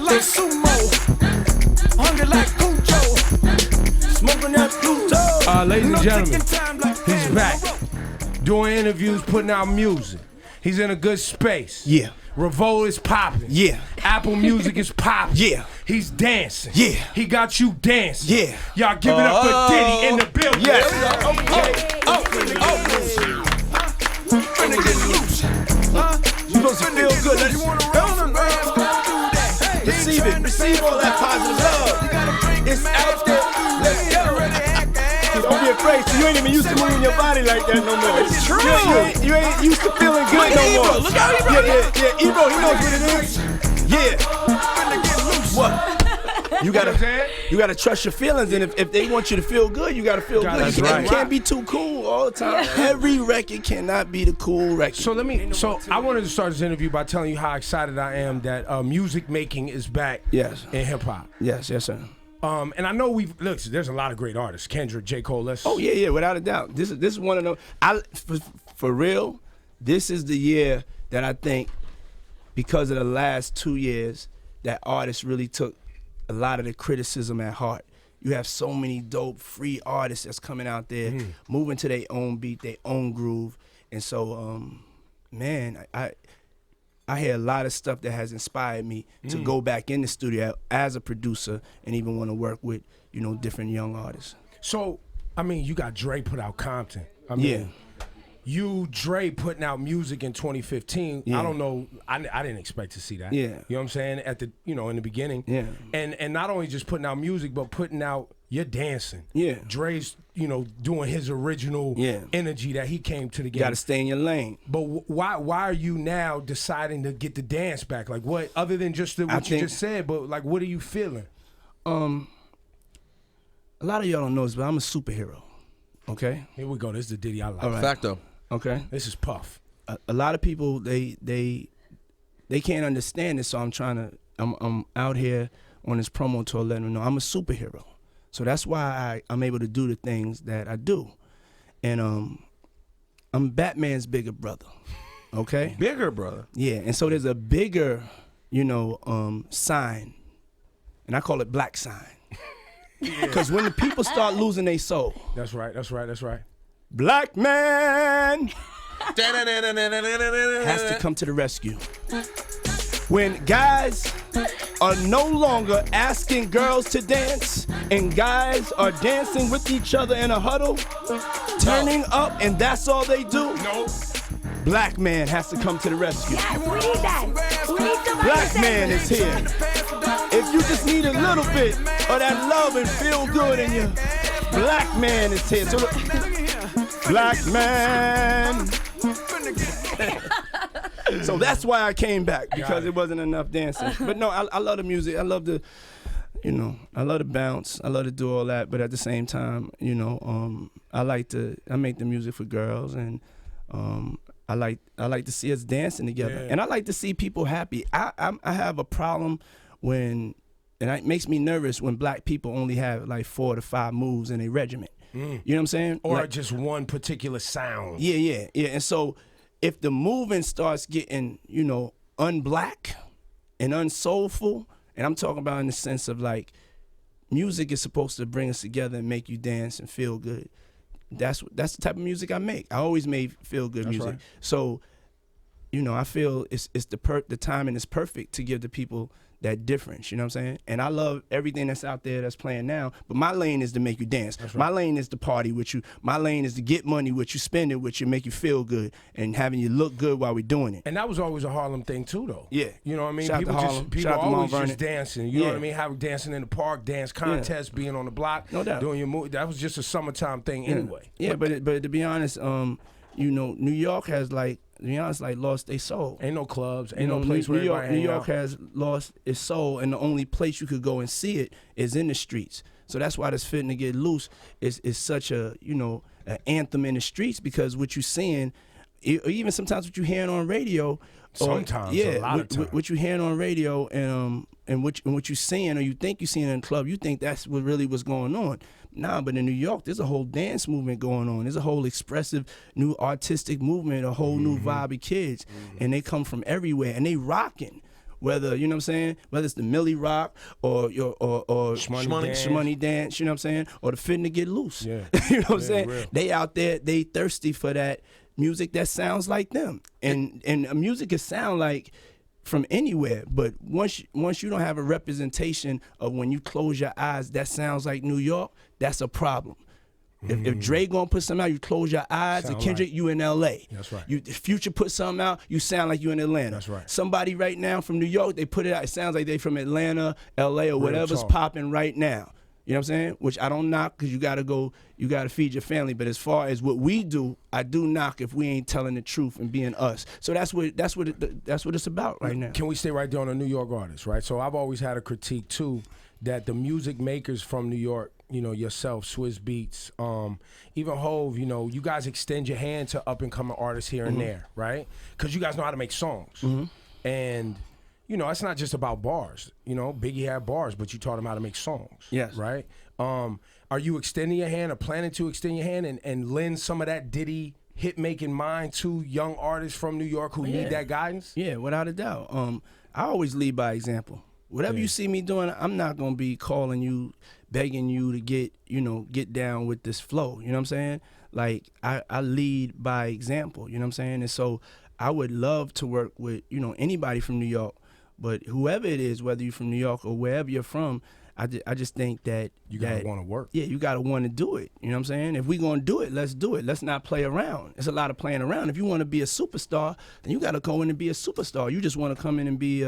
like sumo, hungry like Cujo, smoking that Pluto. Ladies and gentlemen, he's back. Doing interviews, putting out music. He's in a good space. Yeah. Revolt is popping. Yeah. Apple Music is popping. Yeah. He's dancing. Yeah. He got you dancing. Yeah. Y'all give it up for Diddy in the building. Yes. Okay. You supposed to feel good. Receive it. Receive all that positive love. It's out there. Let's go. Don't be afraid. So you ain't even used to moving your body like that no more. It's true. You ain't used to feeling good no more. Look how Ebro. Yeah. Ebro, he knows what it is. Yeah. What? You gotta trust your feelings, and if they want you to feel good, you gotta feel good. You can't be too cool all the time. Every record cannot be the cool record. So I wanted to start this interview by telling you how excited I am that music making is back. Yes. In hip hop. Yes, sir. And I know there's a lot of great artists. Kendrick, J. Cole, Oh yeah, without a doubt. This is one of them. For real, this is the year that I think, because of the last 2 years, that artists really took a lot of the criticism at heart. You have so many dope free artists that's coming out there, moving to their own beat, their own groove. And so, man, I hear a lot of stuff that has inspired me to go back in the studio as a producer and even want to work with, different young artists. So, I mean, you got Drake put out Compton. Dre putting out music in 2015. Yeah. I don't know. I didn't expect to see that. Yeah. You know what I'm saying? At the in the beginning. Yeah. And not only just putting out music, but putting out you're dancing. Yeah. Dre's doing his original energy that he came to the game. You got to stay in your lane. But why are you now deciding to get the dance back? Like what other than just what you just said? But like what are you feeling? A lot of y'all don't know this, but I'm a superhero. Okay. Here we go. This is the Diddy I like. All right. Facto. Okay. This is Puff. A lot of people they can't understand this, so I'm out here on this promo tour letting them know I'm a superhero. So that's why I'm able to do the things that I do. And I'm Batman's bigger brother. Okay? Bigger brother. Yeah, and so there's a bigger, sign. And I call it black sign. Because when the people start losing their soul. That's right. Black man has to come to the rescue. When guys are no longer asking girls to dance and guys are dancing with each other in a huddle, turning up, and that's all they do, black man has to come to the rescue. Yes, we need that. We need somebody. Black man is here. If you just need a little bit of that love and feel good in you, black man is here. So look, black man. So that's why I came back, because it wasn't enough dancing. But no, I love the music. I love the, I love to bounce. I love to do all that. But at the same time, I make the music for girls, and I like to see us dancing together, and I like to see people happy. I have a problem and it makes me nervous when black people only have like 4 to 5 moves in a regiment. You know what I'm saying? Or like, just one particular sound. Yeah. And so if the moving starts getting, unblack and unsoulful, and I'm talking about in the sense of like music is supposed to bring us together and make you dance and feel good. That's the type of music I make. I always made feel good music. Right. So, I feel it's the timing is perfect to give the people that difference, you know what I'm saying? And I love everything that's out there that's playing now, but my lane is to make you dance. Right. My lane is to party with you. My lane is to get money with you, spend it with you, make you feel good, and having you look good while we're doing it. And that was always a Harlem thing too, though. Yeah. You know what I mean? Shout People always just dancing. You know what I mean? Having dancing in the park, dance contests, being on the block, no doubt. Doing your movie. That was just a summertime thing anyway. Yeah, but to be honest, New York has lost their soul. Ain't no clubs, ain't no place where everybody hang out. New York has lost its soul, and the only place you could go and see it is in the streets. So that's why this Fitting to Get Loose is such a, an anthem in the streets, because what you're seeing, or even sometimes what you're hearing on radio. Sometimes, a lot of times. What you're hearing on radio and what you're seeing, or you think you're seeing in the club, you think that's what really was going on. Nah, but in New York, there's a whole dance movement going on. There's a whole expressive, new artistic movement, a whole new vibe of kids. And they come from everywhere, and they rocking. whether, you know what I'm saying, whether it's the Millie Rock or Shmoney Dance, you know what I'm saying, or the Fitting to Get Loose. Yeah. You know what I'm saying? Real. They out there, they thirsty for that music that sounds like them. And music can sound like from anywhere, but once you don't have a representation of when you close your eyes, that sounds like New York, that's a problem. If Dre gonna put something out, you close your eyes, and Kendrick, you in L.A. That's right. If Future put something out, you sound like you in Atlanta. That's right. Somebody right now from New York, they put it out, it sounds like they from Atlanta, L.A. or Real whatever's talk. popping right now. You know what I'm saying? Which I don't knock, because you gotta feed your family. But as far as what we do, I do knock if we ain't telling the truth and being us. So that's what it's about right now. Can we stay right there on the New York artists, right? So I've always had a critique too, that the music makers from New York, you know, yourself, Swizz Beats, even Hove, you know, you guys extend your hand to up and coming artists here and there, right? Because you guys know how to make songs. And you know, it's not just about bars. You know, Biggie had bars, but you taught him how to make songs. Yes. Right? Are you extending your hand or planning to extend your hand and lend some of that Diddy hit-making mind to young artists from New York who need that guidance? Yeah, without a doubt. I always lead by example. Whatever you see me doing, I'm not going to be calling you, begging you to get down with this flow. You know what I'm saying? Like, I lead by example. You know what I'm saying? And so I would love to work with, you know, anybody from New York. But whoever it is, whether you're from New York or wherever you're from, I just think that you gotta want to work. Yeah, you gotta want to do it. You know what I'm saying? If we gonna do it, let's do it. Let's not play around. There's a lot of playing around. If you want to be a superstar, then you gotta go in and be a superstar. You just want to come in and be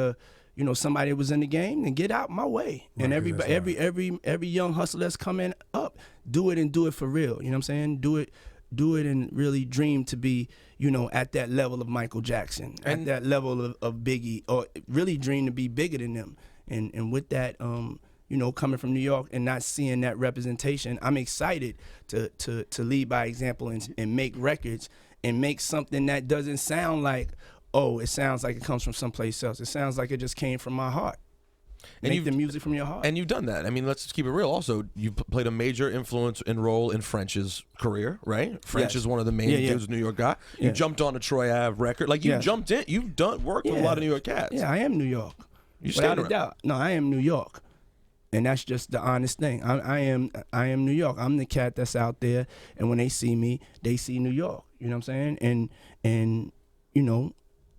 somebody that was in the game, then get out my way. Right, and every young hustler that's coming up, do it and do it for real. You know what I'm saying? Do it and really dream to be, you know, at that level of Michael Jackson, at that level of Biggie, or really dream to be bigger than them. And with that, you know, coming from New York and not seeing that representation, I'm excited to lead by example and make records and make something that doesn't sound like, oh, it sounds like it comes from someplace else. It sounds like it just came from my heart. And make the music from your heart. And you've done that. I mean, let's just keep it real. Also, you played a major influence and role in French's career, right? French is one of the main dudes New York guy. You jumped on a Troy Ave record. Like, you jumped in. You've worked with a lot of New York cats. Yeah, I am New York. Without a doubt. No, I am New York. And that's just the honest thing. I am New York. I'm the cat that's out there, and when they see me, they see New York. You know what I'm saying? And you know,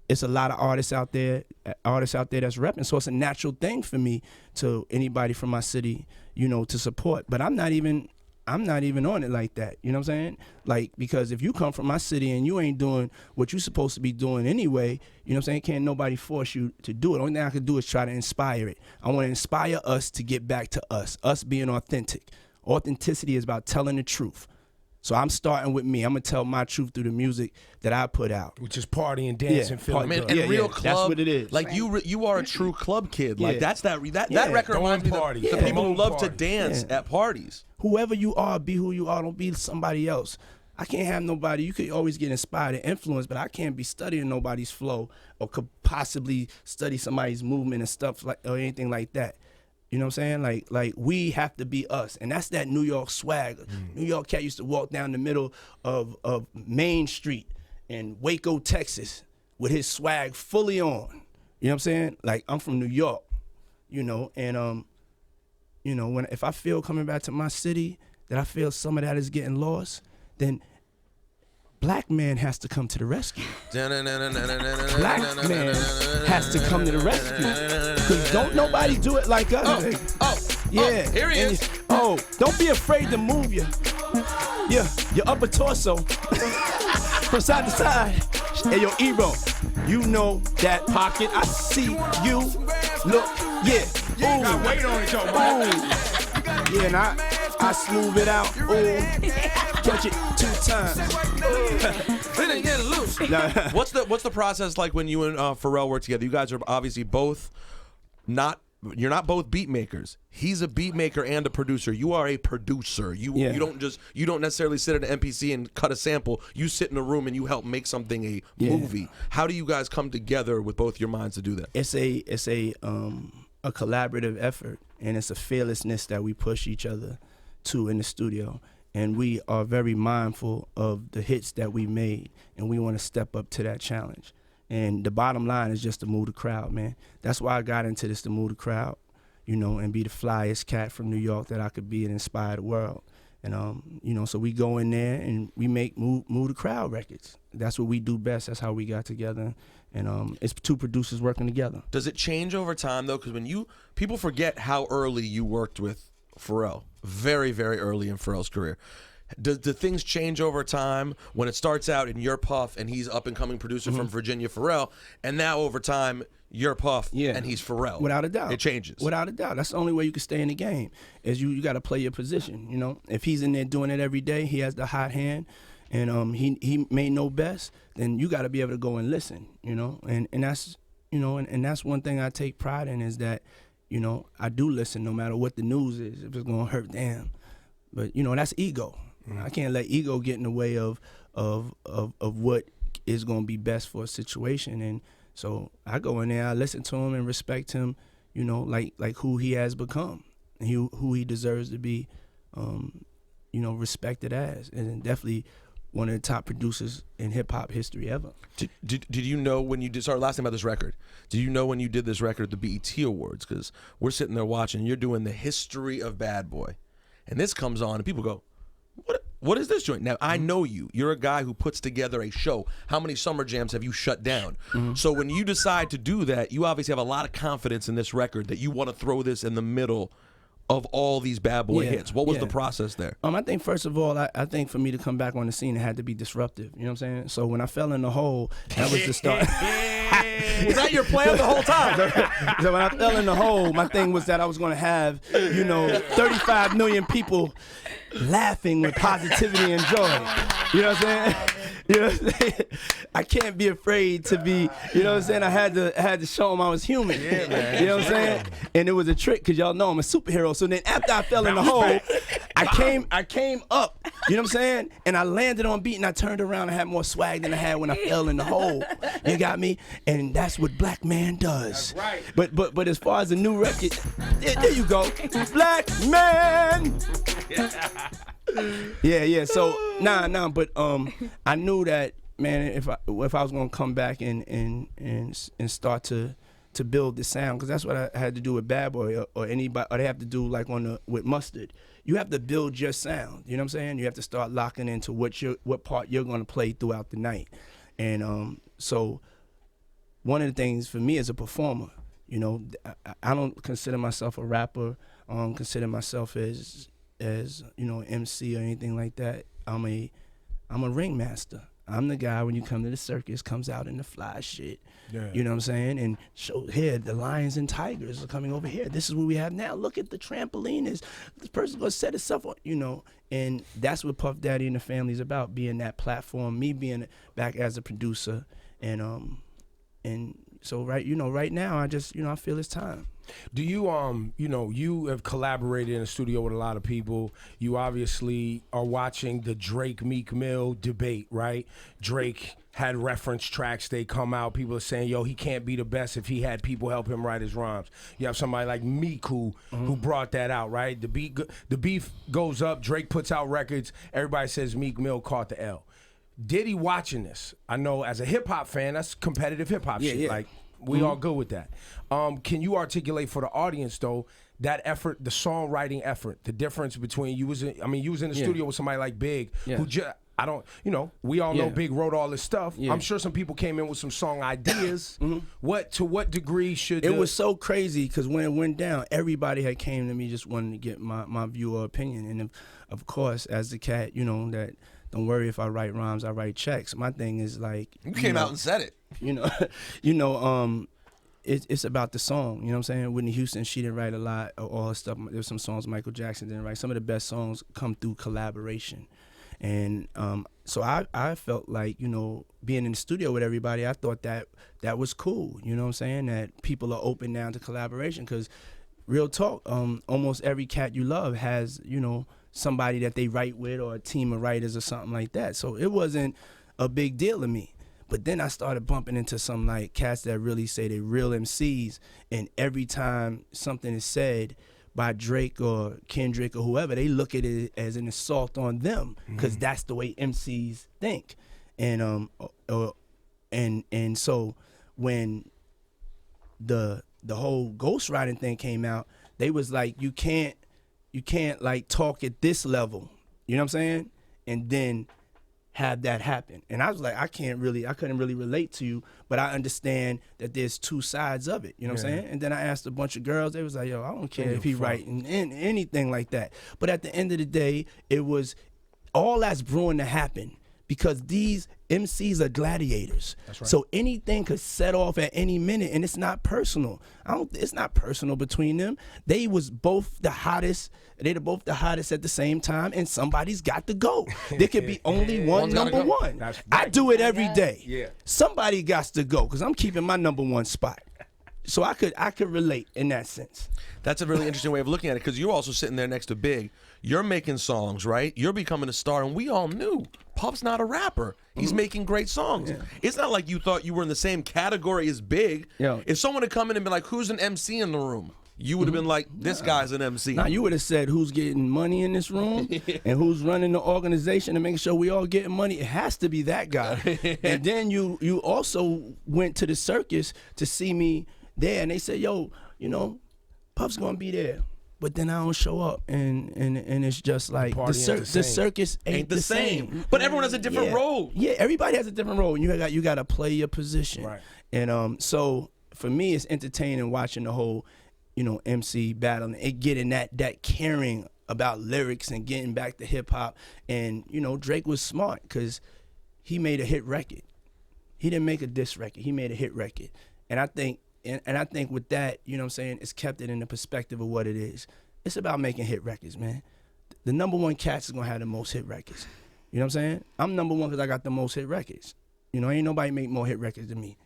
it's a lot of artists out there that's repping. So it's a natural thing for me to anybody from my city, you know, to support. But I'm not even on it like that. You know what I'm saying? Like, because if you come from my city and you ain't doing what you're supposed to be doing anyway, you know what I'm saying? Can't nobody force you to do it. Only thing I can do is try to inspire it. I want to inspire us to get back to us being authentic. Authenticity is about telling the truth. So I'm starting with me. I'm gonna tell my truth through the music that I put out, which is party and dance and feeling good. And real club. That's what it is. Like you are a true club kid. Like that record reminds me of the people who love to dance at parties. Whoever you are, be who you are. Don't be somebody else. I can't have nobody. You could always get inspired and influenced, but I can't be studying nobody's flow or could possibly study somebody's movement and stuff like or anything like that. You know what I'm saying? Like we have to be us. And that's that New York swag. New York cat used to walk down the middle of Main Street in Waco, Texas with his swag fully on. You know what I'm saying? Like, I'm from New York, you know, and you know, if I feel coming back to my city that I feel some of that is getting lost, then black man has to come to the rescue. Black man has to come to the rescue. Because don't nobody do it like us. Here he is. Don't be afraid to move your upper torso from side to side. Hey, yo, Ebro, you know that pocket. I see you. Look, You got weight on it, yo. Yeah, and I smooth it out. Ooh. Catch it 2 times. Then they get loose. What's the process like when you and Pharrell work together? You guys are obviously you're not both beat makers. He's a beat maker and a producer. You are a producer. You don't necessarily sit at an MPC and cut a sample. You sit in a room and you help make something a movie. How do you guys come together with both your minds to do that? It's a collaborative effort, and it's a fearlessness that we push each other to in the studio. And we are very mindful of the hits that we made, and we want to step up to that challenge. And the bottom line is just to move the crowd, man. That's why I got into this, to move the crowd, you know, and be the flyest cat from New York that I could be and inspire the world. And, you know, so we go in there and we make move the crowd records. That's what we do best. That's how we got together. And it's two producers working together. Does it change over time, though? Because people forget how early you worked with Pharrell. Very, very early in Pharrell's career. Do things change over time when it starts out in your Puff and he's up-and-coming producer from Virginia, Pharrell, and now over time you're Puff and he's Pharrell? Without a doubt. It changes. Without a doubt. That's the only way you can stay in the game, is you got to play your position, you know? If he's in there doing it every day, he has the hot hand, and he may know best, then you got to be able to go and listen, you know? And that's, you know, and that's one thing I take pride in, is that, you know, I do listen no matter what the news is. If it's going to hurt, damn. But, you know, that's ego. I can't let ego get in the way of what is going to be best for a situation. And so I go in there, I listen to him and respect him, you know, like who he has become, and who he deserves to be, you know, respected as, and definitely one of the top producers in hip hop history ever. Did you know when you did? Sorry, last thing about this record. Did you know when you did this record at the BET Awards? Because we're sitting there watching. You're doing the history of Bad Boy, and this comes on, and people go, What is this joint? Now, I know you. You're a guy who puts together a show. How many summer jams have you shut down? So when you decide to do that, you obviously have a lot of confidence in this record that you want to throw this in the middle of all these Bad Boy hits. What was the process there? I think, first of all, I think for me to come back on the scene, it had to be disruptive. You know what I'm saying? So when I fell in the hole, that was the start. Was that your plan the whole time? So when I fell in the hole, my thing was that I was going to have, you know, 35 million people laughing with positivity and joy. You know what I'm saying? You know what I'm saying? I can't be afraid to be, you know what I'm saying? I had to show them I was human. Yeah, man. You know what I'm saying? And it was a trick, because y'all know I'm a superhero. So then after I fell in the hole, I came up, you know what I'm saying? And I landed on beat, and I turned around and had more swag than I had when I fell in the hole. You got me? And that's what Black Man does. That's right. But as far as the new record, there you go. Black Man. Yeah. So nah. But I knew that, man, if I was gonna come back and start to build the sound, because that's what I had to do with Bad Boy or anybody, or they have to do like with Mustard. You have to build your sound. You know what I'm saying? You have to start locking into what part you're gonna play throughout the night. And so one of the things for me as a performer, you know, I don't consider myself a rapper. I don't consider myself as you know, MC or anything like that. I'm a ringmaster. I'm the guy, when you come to the circus, comes out in the fly shit. Yeah. You know what I'm saying? And show here, the lions and tigers are coming over here. This is what we have now. Look at the trampoline. This person's gonna set itself on, you know. And that's what Puff Daddy and the Family is about, being that platform, me being back as a producer. And so right now I just, you know, I feel it's time. Do you you know, you have collaborated in the studio with a lot of people. You obviously are watching the Drake Meek Mill debate, right? Drake had reference tracks, they come out, people are saying, yo, he can't be the best if he had people help him write his rhymes. You have somebody like Meek who brought that out, right? The beef goes up, Drake puts out records, everybody says Meek Mill caught the L. Diddy watching this, I know as a hip hop fan, that's competitive hip hop shit. Yeah. Like, we all good with that. Can you articulate for the audience though that effort, the songwriting effort, the difference between you was in the studio with somebody like Big, who we all know Big wrote all this stuff. I'm sure some people came in with some song ideas. To what degree should it was so crazy, because when it went down, everybody had came to me just wanting to get my view or opinion, and of course, as the cat, you know, that don't worry if I write rhymes, I write checks. My thing is like, you came out and said it. It's about the song. You know what I'm saying? Whitney Houston, she didn't write a lot of all her stuff. There's some songs Michael Jackson didn't write. Some of the best songs come through collaboration. And so I felt like, you know, being in the studio with everybody, I thought that was cool. You know what I'm saying? That people are open now to collaboration, because real talk, almost every cat you love has, you know, somebody that they write with, or a team of writers or something like that. So it wasn't a big deal to me. But then I started bumping into some like cats that really say they real MCs, and every time something is said by Drake or Kendrick or whoever, they look at it as an assault on them, because that's the way MCs think. And and so when the whole ghostwriting thing came out, they was like, you can't like talk at this level, you know what I'm saying, and then have that happen. And I was like, I couldn't really relate to you, but I understand that there's two sides of it, you know what I'm saying? And then I asked a bunch of girls, they was like, yo, I don't care if he writing anything like that. But at the end of the day, it was all that's brewing to happen, because these MCs are gladiators. That's right. So anything could set off at any minute, and it's not personal. It's not personal between them. They was both the hottest. They're both the hottest at the same time, and somebody's got to go. There could be only one number one. That's right. I do it every day. Yeah. Somebody got to go, because I'm keeping my number one spot. So I could relate in that sense. That's a really interesting way of looking at it, because you're also sitting there next to Big. You're making songs, right? You're becoming a star, and we all knew Puff's not a rapper. He's making great songs. Yeah. It's not like you thought you were in the same category as Big. Yo. If someone had come in and been like, who's an MC in the room? You would have been like, this guy's an MC. Now, you would have said who's getting money in this room and who's running the organization and making sure we all getting money. It has to be that guy. And then you also went to the circus to see me there, and they said, yo, you know, Puff's gonna be there. But then I don't show up, and it's just like the circus ain't the same. But everyone has a different role. Yeah, everybody has a different role. And you got to play your position. Right. And so for me, it's entertaining watching the whole, you know, MC battle and getting that caring about lyrics and getting back to hip hop. And you know, Drake was smart because he made a hit record. He didn't make a diss record. He made a hit record. And I think. And I think with that, you know what I'm saying, it's kept it in the perspective of what it is. It's about making hit records, man. The number one cats is going to have the most hit records. You know what I'm saying? I'm number one because I got the most hit records. You know, ain't nobody make more hit records than me.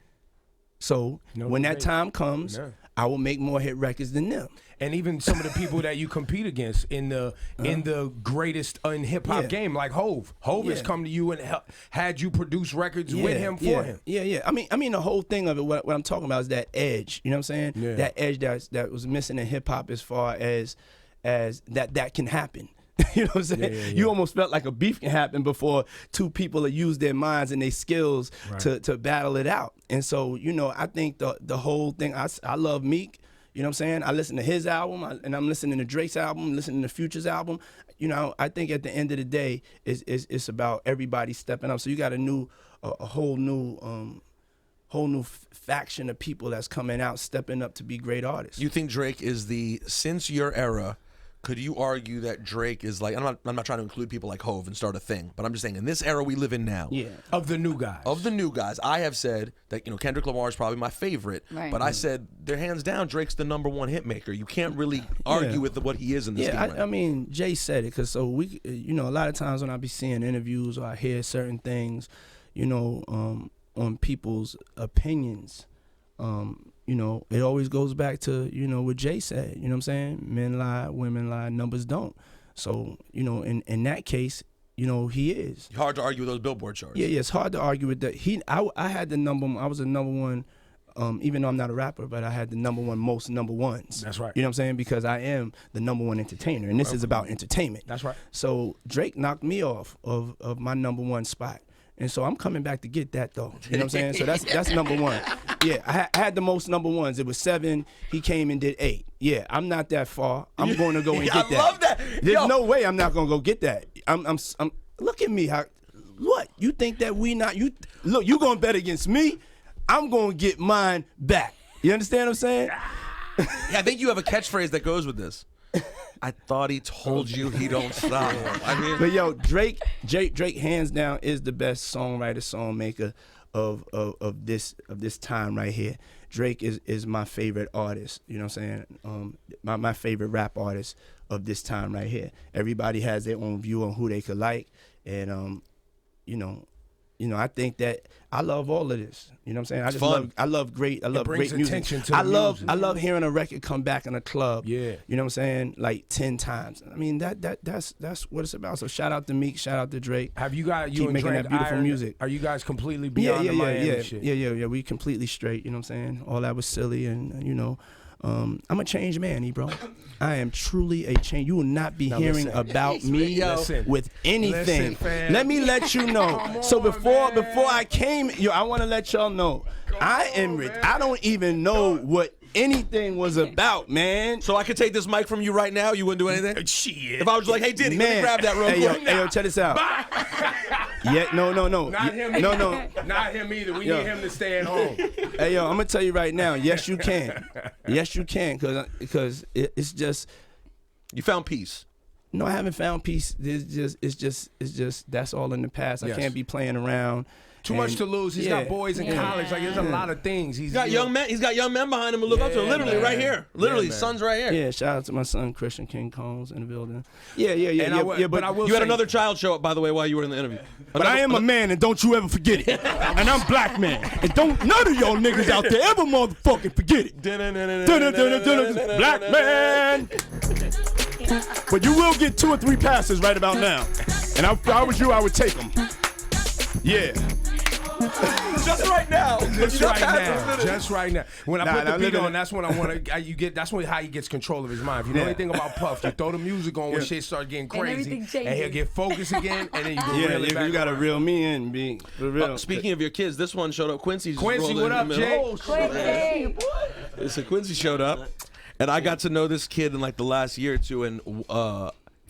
So when that time comes, I will make more hit records than them. And even some of the people that you compete against in the greatest in hip hop game, like Hov. Hov has come to you and had you produce records with him for him. Yeah. I mean, the whole thing of it. What I'm talking about is that edge. You know what I'm saying? Yeah. That edge that was missing in hip hop, as far as that can happen. You know what I'm saying? Yeah. You almost felt like a beef can happen before two people have used their minds and their skills to battle it out. And so, you know, I think the whole thing, I love Meek. You know what I'm saying? I listen to his album, and I'm listening to Drake's album, listening to Future's album. You know, I think at the end of the day, it's about everybody stepping up. So you got a whole new faction of people that's coming out, stepping up to be great artists. You think Drake is since your era? Could you argue that Drake is like, I'm not trying to include people like Hov and start a thing, but I'm just saying in this era we live in now. Yeah. Of the new guys. I have said that, you know, Kendrick Lamar is probably my favorite, but I said they're hands down Drake's the number one hit maker. You can't really argue with what he is in this game right now. I mean, Jay said it, because so we, you know, a lot of times when I be seeing interviews or I hear certain things, you know, on people's opinions, you know, it always goes back to, you know, what Jay said, you know what I'm saying? Men lie, women lie, numbers don't. So, you know, in that case, you know, he is. Hard to argue with those Billboard charts. Yeah, it's hard to argue with that. I had the I was the number one, even though I'm not a rapper, but I had the number one most number ones. That's right. You know what I'm saying? Because I am the number one entertainer, and this is about entertainment. That's right. So Drake knocked me off of my number one spot. And so I'm coming back to get that, though. You know what I'm saying? So that's number one. Yeah, I had the most number ones. It was 7. He came and did 8. Yeah, I'm not that far. I'm going to go and get that. I love that. There's no way I'm not going to go get that. I'm look at me. What? You think that we not? You look, you going to bet against me? I'm going to get mine back. You understand what I'm saying? Yeah, I think you have a catchphrase that goes with this. I thought he told you he don't stop. I mean, but yo, Drake hands down is the best songwriter, songmaker of this time right here. Drake is my favorite artist. You know what I'm saying? My favorite rap artist of this time right here. Everybody has their own view on who they could like, and you know, I think that I love all of this. You know what I'm saying? I love great music. I love hearing a record come back in a club. Yeah. You know what I'm saying? Like 10 times. I mean, that's what it's about. So shout out to Meek, shout out to Drake. Have you got keep making that beautiful music? Are you guys completely beyond the Miami shit? Yeah. We completely straight. You know what I'm saying? All that was silly, and you know, I'm a changed man, Ebro. I am truly a change. You will not be hearing about me with anything. Let me let you know. So before I came, I want to let y'all know. I don't even know what anything was about, man. So I could take this mic from you right now. You wouldn't do anything. Shit. If I was like, hey Diddy, Man. let me grab that real quick. Hey yo, check this out. Yeah, no. Not him. No. Not him either. We need him to stay at home. Hey yo, I'm gonna tell you right now. Yes, you can. Yes, you can, because it's just. You found peace. No, I haven't found peace. It's just that's all in the past. I can't be playing around. Too much to lose. He's got boys in college. Like there's a lot of things. He's got young men. He's got young men behind him to look up to. Literally right here. Literally, son's right here. Yeah, shout out to my son Christian King Combs in the building. Yeah. But I will you say, had another child show up, by the way, while you were in the interview. But I am a man, and don't you ever forget it. And I'm black man, and don't none of y'all niggas out there ever motherfucking forget it. Black man. But you will get 2 or 3 passes right about now. And if I was you, I would take them. Yeah. Just right now. Just right now. When I put the beat on, that's when I want to. You get. That's when how he gets control of his mind. If you know anything about Puff, you throw the music on when shit starts getting crazy, and he'll get focused again, and then you go really back. You gotta reel me in, be for real. Speaking of your kids, this one showed up. Quincy, what up, Jay? Quincy. So Quincy showed up, and I got to know this kid in like the last year or two, and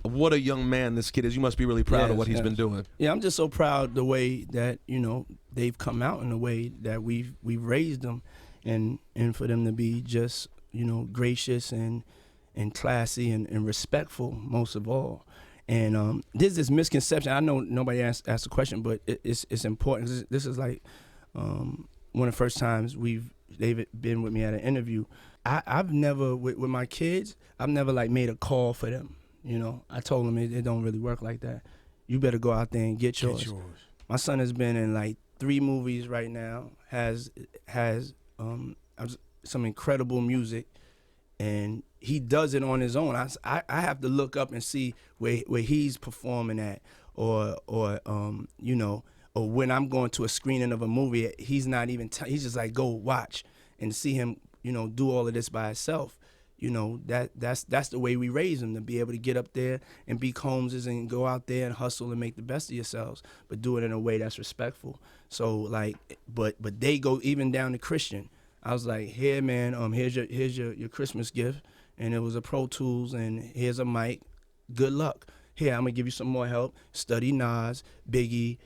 what a young man this kid is. You must be really proud of what he's been doing. Yeah, I'm just so proud the way that they've come out in the way that we've raised them, and for them to be just gracious and classy and respectful most of all. And there's this misconception. I know nobody asked the question, but it's important. This is like one of the first times they've been with me at an interview. I've never with my kids. I've never like made a call for them. I told them it don't really work like that. You better go out there and get yours. My son has been in like 3 movies right now, has some incredible music, and he does it on his own. I have to look up and see where he's performing at, or when I'm going to a screening of a movie, he's not even, he's just like, go watch, and see him, do all of this by himself. That's the way we raise them, to be able to get up there and be Combses and go out there and hustle and make the best of yourselves, but do it in a way that's respectful. So like, but they go even down to Christian. I was like, here, man, here's your Christmas gift, and it was a Pro Tools, and here's a mic. Good luck. Here, I'm gonna give you some more help. Study Nas, Biggie,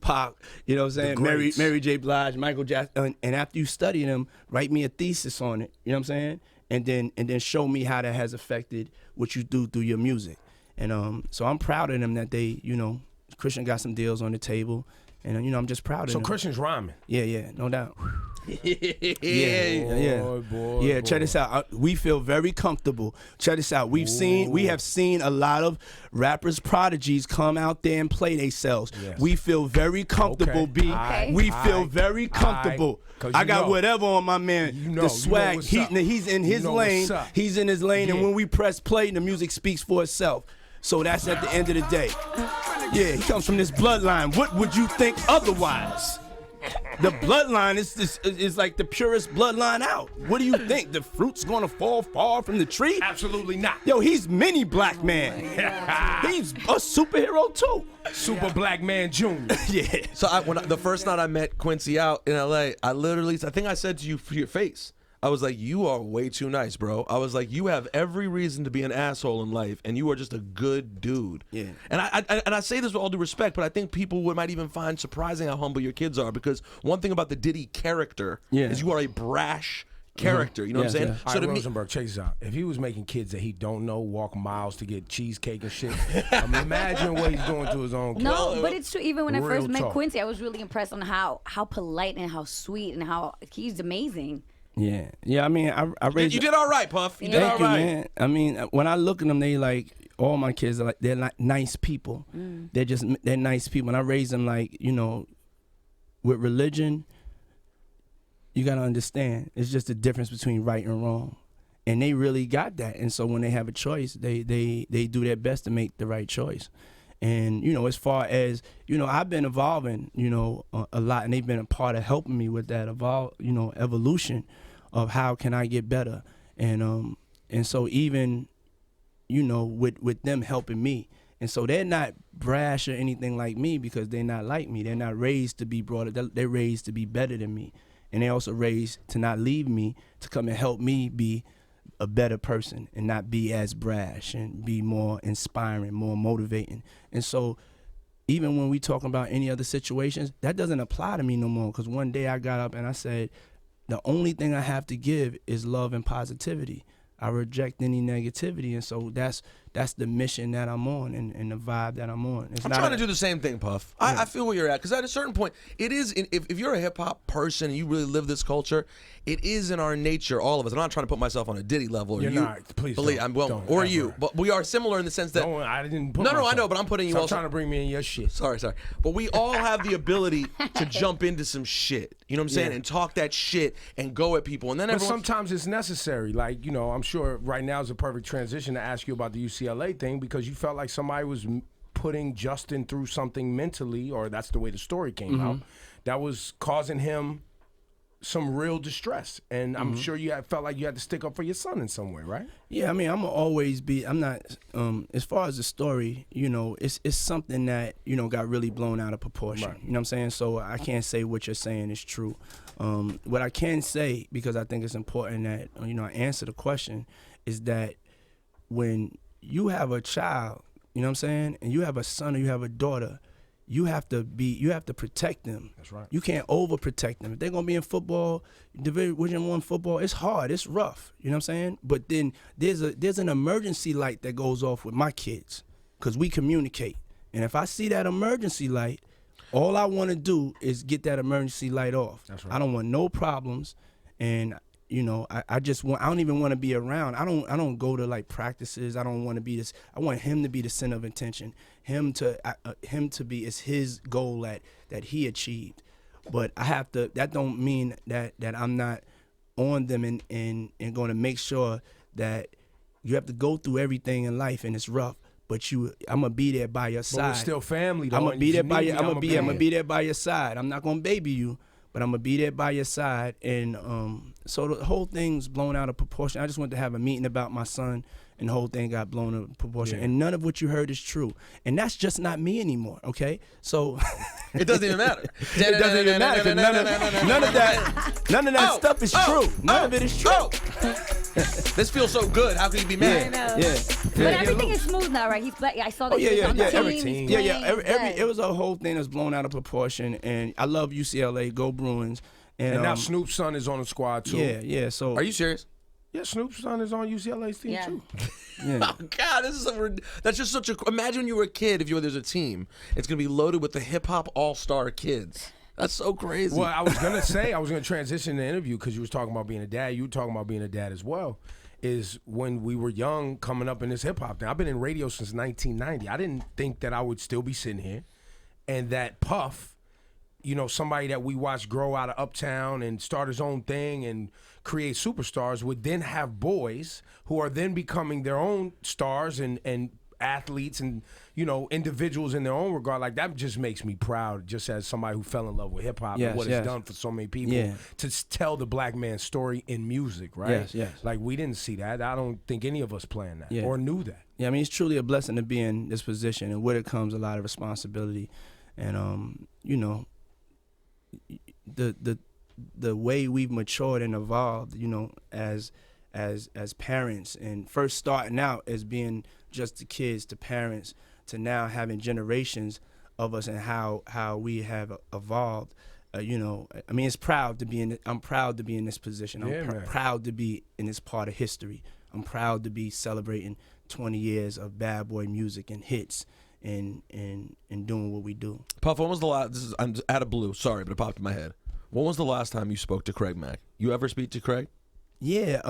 Pac, Mary J. Blige, Michael Jackson, and after you study them, write me a thesis on it. You know what I'm saying? And then show me how that has affected what you do through your music. And so I'm proud of them that they, Christian got some deals on the table, and I'm just proud of them. So Christian's rhyming. Yeah, no doubt. Boy. Check this out. We feel very comfortable. Check this out. We have seen a lot of rappers, prodigies come out there and play themselves. Yes. We feel very comfortable. We feel very comfortable. I got whatever on my man. The swag. He's in his lane. He's in his lane, and when we press play, the music speaks for itself. So that's at the end of the day. Yeah, he comes from this bloodline. What would you think otherwise? The bloodline is like the purest bloodline out. What do you think? The fruit's gonna fall far from the tree? Absolutely not. Yo, he's mini black man. He's a superhero too. Super Black Man Jr. Yeah. So the first night I met Quincy out in LA, I think I said to you for your face, I was like, you are way too nice, bro. I was like, you have every reason to be an asshole in life, and you are just a good dude. Yeah. And I say this with all due respect, but I think people might even find surprising how humble your kids are, because one thing about the Diddy character is you are a brash character. You know what I'm saying? So to Rosenberg, check this out. If he was making kids that he don't know walk miles to get cheesecake and shit, imagine what he's doing to his own kids. No, but it's true. Even when I first met talk. Quincy, I was really impressed on how polite and how sweet and how he's amazing. Yeah. I mean, I raised. You did all right, Puff. You did all right. Man. I mean, when I look at them, they like all my kids are like they're like nice people. They're nice people. And I raised them like with religion. You gotta understand, it's just the difference between right and wrong, and they really got that. And so when they have a choice, they do their best to make the right choice. And as far as I've been evolving, a lot, and they've been a part of helping me with that evolution. of how can I get better, and so even, you know, with them helping me. And so they're not brash or anything like me because they're not like me. They're not raised to be they're raised to be better than me. And they're also raised to not leave me, to come and help me be a better person and not be as brash and be more inspiring, more motivating. And so even when we talking about any other situations, that doesn't apply to me no more, because one day I got up and I said, the only thing I have to give is love and positivity. I reject any negativity, and so that's the mission that I'm on and the vibe that I'm on. I'm trying to do the same thing, Puff. I feel where you're at, because at a certain point, it is, if you're a hip-hop person and you really live this culture, it is in our nature, all of us. I'm not trying to put myself on a Diddy level. Or You're you, not. Please believe, don't. Or Don't you. ever. But we are similar in the sense that... I didn't put No, myself. I know, but I'm putting you Stop also... trying to bring me in your shit. Sorry. But we all have the ability to jump into some shit. You know what I'm saying? Yeah. And talk that shit and go at people. And then But everyone... sometimes it's necessary. Like, you know, I'm sure right now is a perfect transition to ask you about the UCLA thing, because you felt like somebody was putting Justin through something mentally, or that's the way the story came out, that was causing him some real distress. And I'm sure you felt like you had to stick up for your son in some way, right? Yeah, I mean, I'm gonna always be. I'm not. As far as the story, you know, it's something that, you know, got really blown out of proportion. Right. You know what I'm saying? So I can't say what you're saying is true. What I can say, because I think it's important that, you know, I answer the question, is that when you have a child, you know what I'm saying, and you have a son or you have a daughter, you have to protect them. That's right. You can't overprotect them. If they're gonna be in football, Division I football, it's hard, it's rough. You know what I'm saying? But then there's an emergency light that goes off with my kids, because we communicate. And if I see that emergency light, all I want to do is get that emergency light off. That's right. I don't want no problems, and you know, I don't even want to be around. I don't go to like practices. I don't want to be this. I want him to be the center of attention. Him to be is his goal that he achieved. But I have to. That don't mean that I'm not on them and going to make sure that you have to go through everything in life and it's rough. But I'm gonna be there by your side. But we're still family, though. I'm gonna be there by you. I'm gonna be be there by your side. I'm not gonna baby you, but I'm gonna be there by your side. And so the whole thing's blown out of proportion. I just went to have a meeting about my son, and the whole thing got blown out of proportion. Yeah. And none of what you heard is true. And that's just not me anymore. Okay, so It doesn't even matter. it doesn't even matter, 'cause none of that stuff is true. None of it is true. This feels so good. How can you be mad? Yeah. But everything is smooth now, right? He's I saw that Oh, he was on the team. every he's team. playing, It was a whole thing that's blown out of proportion. And I love UCLA. Go Bruins. And now Snoop's son is on the squad, too. Yeah. So Are you serious? Yeah, Snoop's son is on UCLA's team, Yeah. too. Yeah. Oh God, that's just such a. Imagine when you were a kid. If there's a team, it's gonna be loaded with the hip hop all-star kids. That's so crazy. Well, I was gonna transition the interview because you was talking about being a dad. You were talking about being a dad as well. Is when we were young, coming up in this hip hop thing. I've been in radio since 1990. I didn't think that I would still be sitting here, and that Puff, you know, somebody that we watched grow out of Uptown and start his own thing and create superstars, would then have boys who are then becoming their own stars and athletes and, you know, individuals in their own regard. Like, that just makes me proud, just as somebody who fell in love with hip hop and what it's done for so many people, to tell the black man's story in music, right? Yes. Like, we didn't see that. I don't think any of us planned that or knew that. Yeah, I mean, it's truly a blessing to be in this position, and with it comes a lot of responsibility. And you know, the way we've matured and evolved, you know, as parents, and first starting out as being just the kids to parents, to now having generations of us, and how we have evolved. You know, I mean, I'm proud to be in this position. I'm proud to be in this part of history. I'm proud to be celebrating 20 years of bad boy music and hits and doing what we do. Puff, when was the last? I'm out of blue. Sorry, but it popped in my head. When was the last time you spoke to Craig Mack? You ever speak to Craig? Yeah,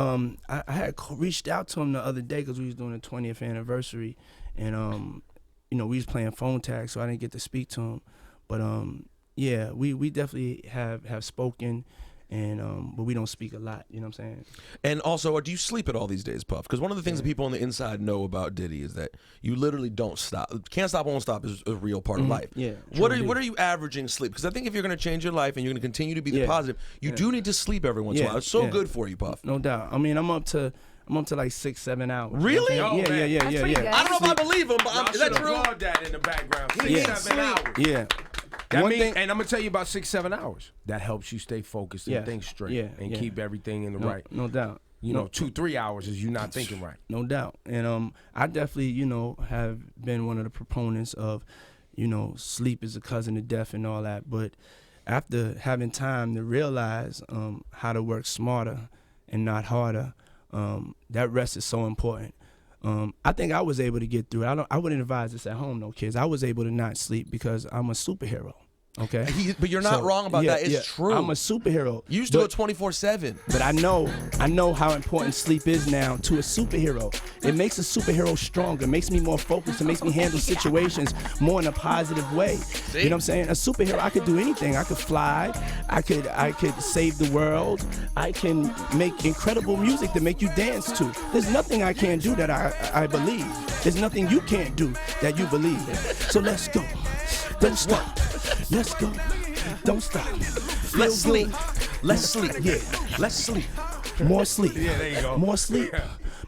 I had reached out to him the other day because we was doing the 20th anniversary, and you know, we was playing phone tag, so I didn't get to speak to him. But yeah, we definitely have spoken, but we don't speak a lot. You know what I'm saying? And also, do you sleep at all these days, Puff? Because one of the things that people on the inside know about Diddy is that you literally don't stop. Can't stop, won't stop is a real part of life. Yeah. What are you averaging sleep? Because I think if you're going to change your life and you're going to continue to be the positive, you do need to sleep every once in a while. It's so good for you, Puff. No doubt. I mean, I'm up to like 6-7 hours. Really? You know what I'm saying? Yeah. That's pretty good. I don't know if I believe him, but is that true? Applaud that in the background. 7 hours. Yeah. That One means, thing, and I'm gonna tell you about 6-7 hours. That helps you stay focused and think straight and keep everything in the right. No doubt. You know, 2-3 hours is you not thinking right. No doubt. And I definitely, have been one of the proponents of, sleep is a cousin of death and all that. But after having time to realize how to work smarter and not harder, that rest is so important. I think I was able to get through it. I wouldn't advise this at home, though, kids. I was able to not sleep because I'm a superhero. Okay, But you're not wrong about that. It's true. I'm a superhero. You used to do it 24/7. But I know how important sleep is now to a superhero. It makes a superhero stronger. It makes me more focused. It makes me handle situations more in a positive way. See? You know what I'm saying? A superhero, I could do anything. I could fly. I could save the world. I can make incredible music to make you dance to. There's nothing I can't do that I believe. There's nothing you can't do that you believe in. So let's go. Don't stop. Let's go. Don't stop. Let's sleep. Let's sleep. Yeah. Let's sleep. More sleep. Yeah, there you go. More sleep.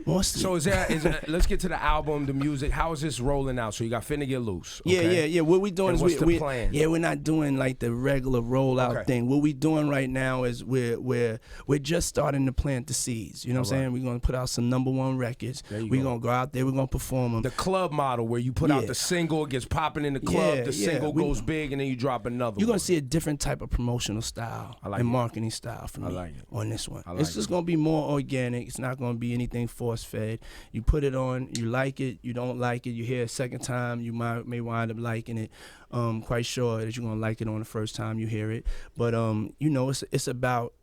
More sleep. So is there, let's get to the album, the music. How is this rolling out? So you got Finna Get Loose. Yeah, Okay? yeah. What we doing And is what's the plan? Yeah, we're not doing like the regular rollout thing. What we doing right now is we're just starting to plant the seeds. You know what I'm saying? We're gonna put out some #1 records. We're gonna go out there. We're gonna perform them. The club model where you put out the single, it gets popping in the club. The single goes big, and then you drop another. You're gonna see a different type of promotional style and marketing style from me on this one. It's just gonna be more organic. It's not gonna be anything force fed. You put it on, you like it, you don't like it, you hear it a second time, you may wind up liking it. Quite sure that you're gonna like it on the first time you hear it. But it's about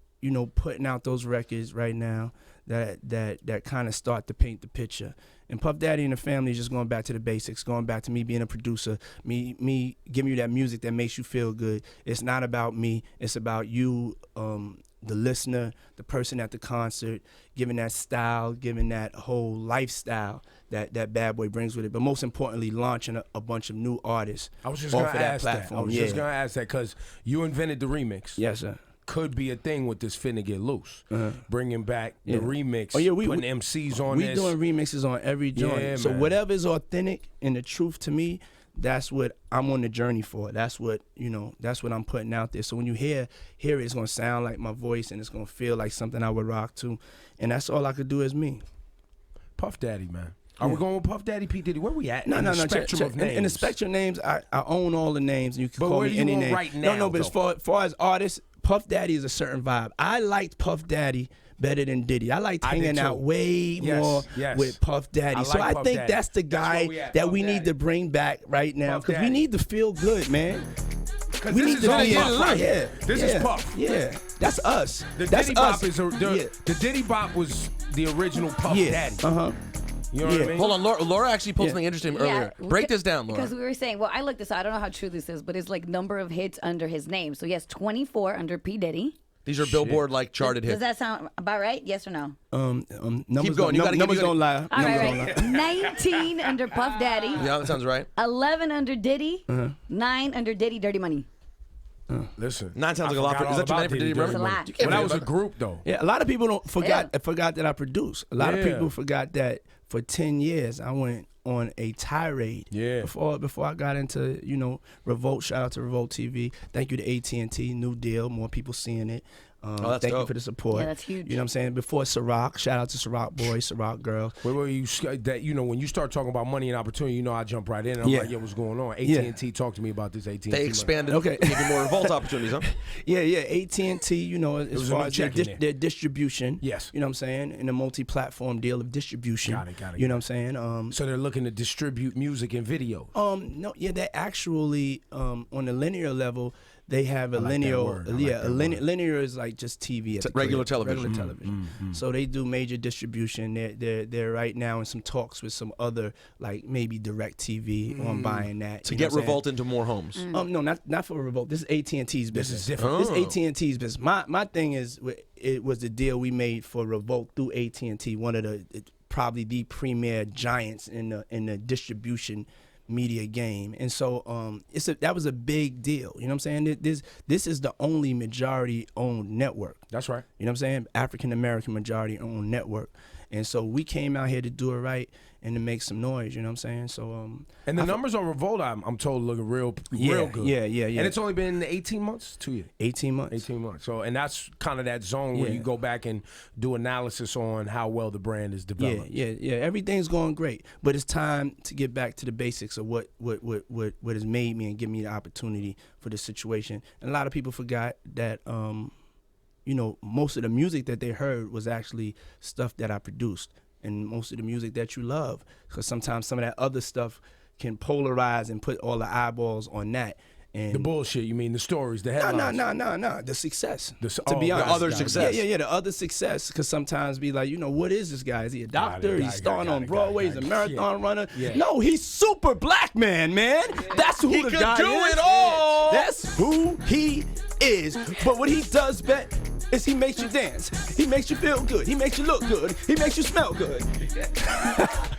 putting out those records right now that kind of start to paint the picture. And Puff Daddy and the family is just going back to the basics, going back to me being a producer, me giving you that music that makes you feel good. It's not about me, it's about you, the listener, the person at the concert, giving that style, giving that whole lifestyle that Bad Boy brings with it. But most importantly, launching a bunch of new artists off of that platform. I was just going to ask that because you invented the remix. Yes, sir. Could be a thing with this Finna Get Loose. Bringing back the remix, putting MCs on this. We doing remixes on every joint. Yeah, so man. whatever is authentic and the truth to me, that's what I'm on the journey for. That's what I'm putting out there. So when you hear it, it's gonna sound like my voice and it's gonna feel like something I would rock to. And that's all I could do is me. Puff Daddy, man. Are we going with Puff Daddy, P. Diddy? Where we at? No. Spectrum of names. In the spectrum of names, I own all the names. And you can call me any name. Right now, no, but as far as artists, Puff Daddy is a certain vibe. I liked Puff Daddy better than Diddy. I liked hanging out way more with Puff Daddy. So I think that's the guy that we need to bring back right now because we need to feel good, man. We need to be Puff. Yeah, this is Puff. Yeah, that's us. The that's Diddy us. Bop is the Diddy Bop was the original Puff Daddy. You know what I mean? Hold on, Laura actually posted something interesting earlier. Break this down, Laura. Because we were saying, well, I looked this up. I don't know how true this is, but it's like number of hits under his name. So he has 24 under P. Diddy. These are Billboard charted hits. Does that sound about right? Yes or no? Numbers Keep going. Numbers don't lie. All right. 19 under Puff Daddy. Yeah, that sounds right. 11 under Diddy. 9 under Diddy Dirty Money. Listen, 9 sounds like a lot. Is that too many for Diddy? It's a lot. Well, that was a group though. Yeah, a lot of people forgot that I produced. A lot of people forgot that for 10 years I went on a tirade. Yeah. Before I got into Revolt. Shout out to Revolt TV. Thank you to AT&T. New deal. More people seeing it. That's thank dope. you for the support. Yeah, that's huge. You know what I'm saying? Before Ciroc, shout out to Ciroc boys, Ciroc girls. Wait, when you start talking about money and opportunity, I jump right in. And I'm like, what's going on? AT&T, talk to me about this AT&T. They expanded. Okay. Give you more Revolt opportunities, huh? Yeah. AT&T, as far as their distribution. Yes. You know what I'm saying? In a multi-platform deal of distribution. Got it. You know what I'm saying? So they're looking to distribute music and videos. No, yeah, they're actually on the linear level. they have a like that linear, word. I like that word. linear is like just TV at the regular crib, television. Regular television. So they do major distribution. They're right now in some talks with some other, like maybe Direct TV on buying that. To get Revolt into more homes. No, not for Revolt. This is AT&T's business. This is different. This is AT&T's business. My thing is, it was the deal we made for Revolt through AT&T, one of the probably the premier giants in the distribution media game. And so that was a big deal. You know what I'm saying? This is the only majority owned network. That's right. You know what I'm saying? African American majority owned network. And so we came out here to do it right and to make some noise, you know what I'm saying? So and the numbers on Revolt, I'm told, looking real good. Yeah. And it's only been 18 months, 2 years. 18 months. 18 months. So, and that's kind of that zone where you go back and do analysis on how well the brand is developed. Yeah. Everything's going great, but it's time to get back to the basics of what has made me and give me the opportunity for this situation. And a lot of people forgot that most of the music that they heard was actually stuff that I produced, and most of the music that you love, because sometimes some of that other stuff can polarize and put all the eyeballs on that. And the bullshit, you mean the stories, the headlines? No, the success. To be honest, the other success. Yeah, the other success. Because sometimes be like, what is this guy? Is he a doctor? He's starring on Broadway. He's a marathon runner. Yeah. No, he's super black man. That's who the guy is. He can do it all. That's who he is. But what he does best is he makes you dance. He makes you feel good. He makes you look good. He makes you smell good.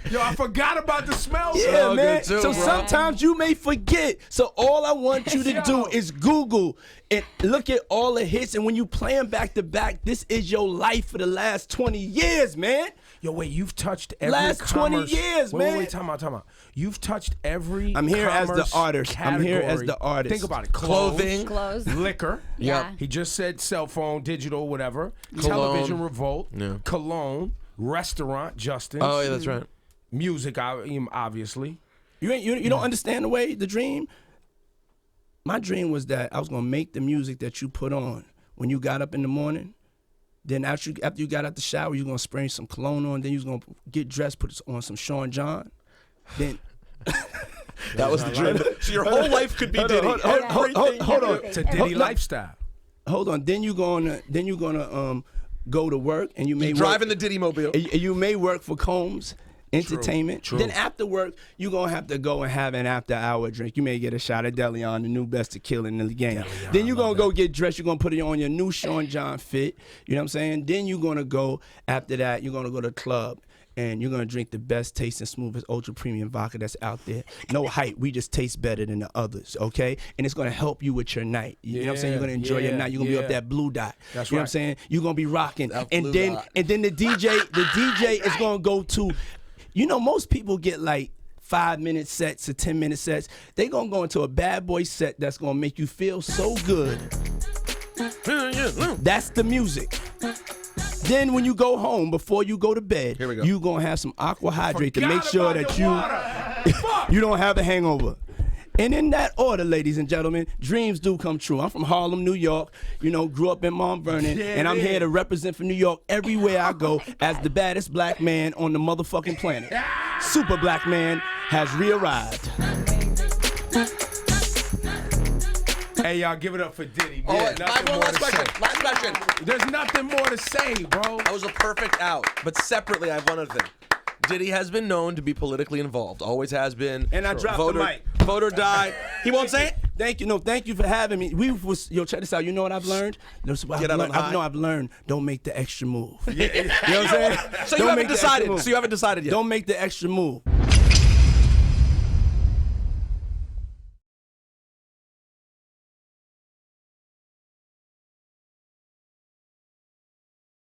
Yo, I forgot about the smell. Yeah, man. Too, so sometimes you may forget. So all I want you to do is Google and look at all the hits. And when you play them back to back, this is your life for the last 20 years, man. Yo, wait, you've touched every last 20 years, man. Wait, time out. You've touched every I'm here as the artist. Category. I'm here as the artist. Think about it. Clothing. Liquor. Yeah. He just said cell phone, digital, whatever. Cologne. Television, Revolt. Yeah. Cologne. Restaurant, Justin's. Oh, yeah, that's right. Music, obviously. You don't understand the dream? My dream was that I was going to make the music that you put on when you got up in the morning. Then after you got out the shower, you're going to spray some cologne on. Then you was going to get dressed, put on some Sean John. Then... That was the dream. So your whole life could be Diddy. Hold on. It's a Diddy lifestyle. Hold on. Then you're gonna go to work, and you may driving the Diddy mobile. You may work for Combs Entertainment. True. Then after work, you're gonna have to go and have an after-hour drink. You may get a shot of Deleon, the new best to kill in the game. Then you're gonna go get dressed. You're gonna put on your new Sean John fit. You know what I'm saying? Then you're gonna go after that. You're gonna go to the club. And you're gonna drink the best tasting, smoothest, ultra premium vodka that's out there. No hype, we just taste better than the others, okay? And it's gonna help you with your night. You know what I'm saying? You're gonna enjoy your night. You're gonna be up that blue dot. That's you know what I'm saying? You're gonna be rocking. And then the DJ is gonna go to, most people get like 5-minute sets or 10-minute sets. They gonna go into a bad boy set that's gonna make you feel so good. That's the music. Then when you go home, before you go to bed, Here we go. you going to have some aqua hydrate to make sure that you don't have a hangover. And in that order, ladies and gentlemen, dreams do come true. I'm from Harlem, New York, grew up in Mount Vernon, and I'm here to represent for New York everywhere I go as the baddest black man on the motherfucking planet. Super black man has re-arrived. Hey, y'all, give it up for Diddy. Oh, last question. There's nothing more to say, bro. That was a perfect out. But separately, I have one other thing. Diddy has been known to be politically involved. Always has been. And I dropped the mic. Vote or die. He won't say it? Thank you. No, thank you for having me. Check this out. You know what I've learned? I've learned. Don't make the extra move. You know what I'm saying? So you haven't decided. Yet. Don't make the extra move.